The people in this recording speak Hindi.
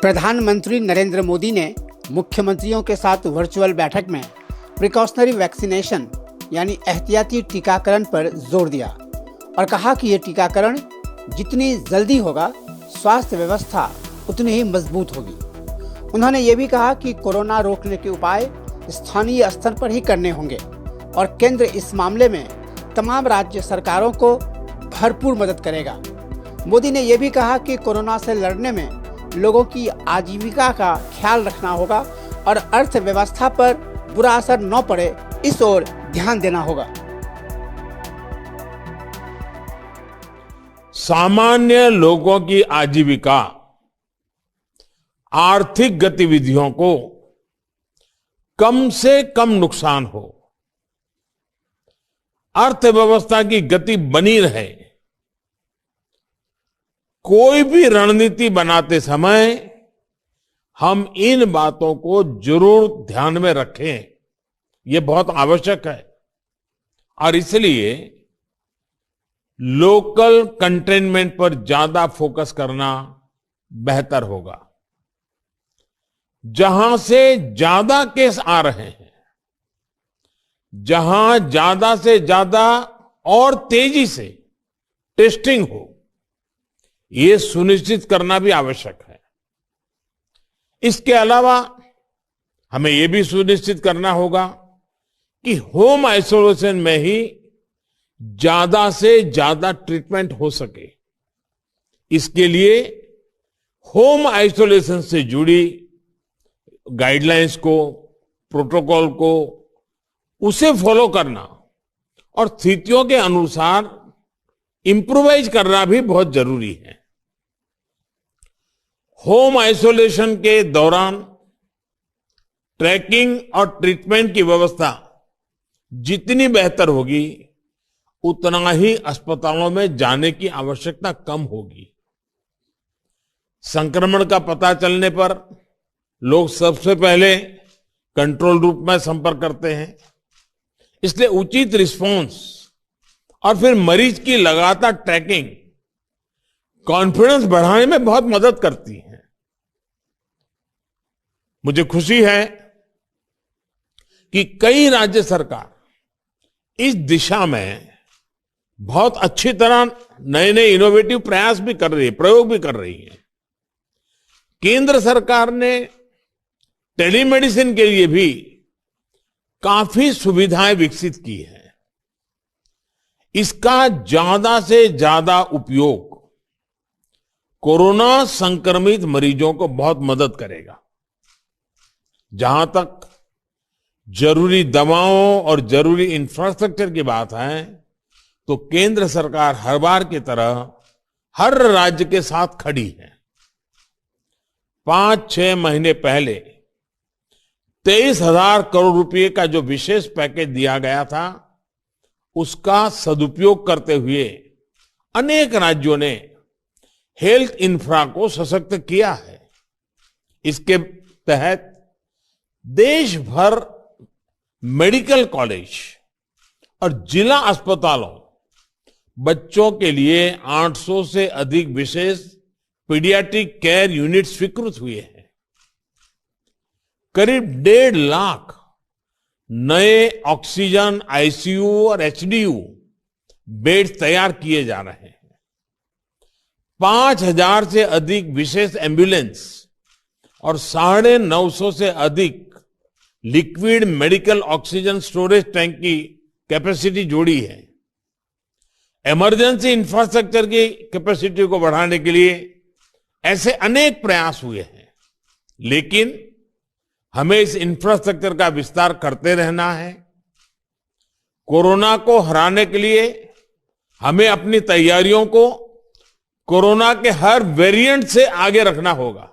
प्रधानमंत्री नरेंद्र मोदी ने मुख्यमंत्रियों के साथ वर्चुअल बैठक में प्रिकॉशनरी वैक्सीनेशन यानी एहतियाती टीकाकरण पर जोर दिया और कहा कि ये टीकाकरण जितनी जल्दी होगा स्वास्थ्य व्यवस्था उतनी ही मजबूत होगी। उन्होंने ये भी कहा कि कोरोना रोकने के उपाय स्थानीय स्तर पर ही करने होंगे और केंद्र इस मामले में तमाम राज्य सरकारों को भरपूर मदद करेगा। मोदी ने यह भी कहा कि कोरोना से लड़ने में लोगों की आजीविका का ख्याल रखना होगा और अर्थव्यवस्था पर बुरा असर न पड़े, इस ओर ध्यान देना होगा। सामान्य लोगों की आजीविका, आर्थिक गतिविधियों को कम से कम नुकसान हो, अर्थव्यवस्था की गति बनी रहे, कोई भी रणनीति बनाते समय हम इन बातों को जरूर ध्यान में रखें। ये बहुत आवश्यक है और इसलिए लोकल कंटेनमेंट पर ज्यादा फोकस करना बेहतर होगा। जहां से ज्यादा केस आ रहे हैं, जहां ज्यादा से ज्यादा और तेजी से टेस्टिंग हो, ये सुनिश्चित करना भी आवश्यक है। इसके अलावा हमें यह भी सुनिश्चित करना होगा कि होम आइसोलेशन में ही ज्यादा से ज्यादा ट्रीटमेंट हो सके। इसके लिए होम आइसोलेशन से जुड़ी गाइडलाइंस को, प्रोटोकॉल को, उसे फॉलो करना और स्थितियों के अनुसार इंप्रूवाइज करना भी बहुत जरूरी है। होम आइसोलेशन के दौरान ट्रैकिंग और ट्रीटमेंट की व्यवस्था जितनी बेहतर होगी, उतना ही अस्पतालों में जाने की आवश्यकता कम होगी। संक्रमण का पता चलने पर लोग सबसे पहले कंट्रोल रूम में संपर्क करते हैं, इसलिए उचित रिस्पांस और फिर मरीज की लगातार ट्रैकिंग कॉन्फिडेंस बढ़ाने में बहुत मदद करती है। मुझे खुशी है कि कई राज्य सरकार इस दिशा में बहुत अच्छी तरह नए नए इनोवेटिव प्रयास भी कर रही है, प्रयोग भी कर रही है। केंद्र सरकार ने टेलीमेडिसिन के लिए भी काफी सुविधाएं विकसित की है। इसका ज्यादा से ज्यादा उपयोग कोरोना संक्रमित मरीजों को बहुत मदद करेगा। जहां तक जरूरी दवाओं और जरूरी इंफ्रास्ट्रक्चर की बात है, तो केंद्र सरकार हर बार की तरह हर राज्य के साथ खड़ी है। 5-6 महीने पहले 23,000 करोड़ रुपए का जो विशेष पैकेज दिया गया था, उसका सदुपयोग करते हुए अनेक राज्यों ने हेल्थ इंफ्रा को सशक्त किया है। इसके तहत देश भर मेडिकल कॉलेज और जिला अस्पतालों बच्चों के लिए 800 से अधिक विशेष पीडियाट्रिक केयर यूनिट स्वीकृत हुए हैं। करीब 1.5 लाख नए ऑक्सीजन, आईसीयू और एचडीयू बेड तैयार किए जा रहे हैं। 5,000 से अधिक विशेष एम्बुलेंस और 950 से अधिक liquid medical oxygen storage tank की कैपेसिटी जोड़ी है। इमरजेंसी इंफ्रास्ट्रक्चर की कैपेसिटी को बढ़ाने के लिए ऐसे अनेक प्रयास हुए हैं, लेकिन हमें इस इंफ्रास्ट्रक्चर का विस्तार करते रहना है। कोरोना को हराने के लिए हमें अपनी तैयारियों को कोरोना के हर वेरिएंट से आगे रखना होगा।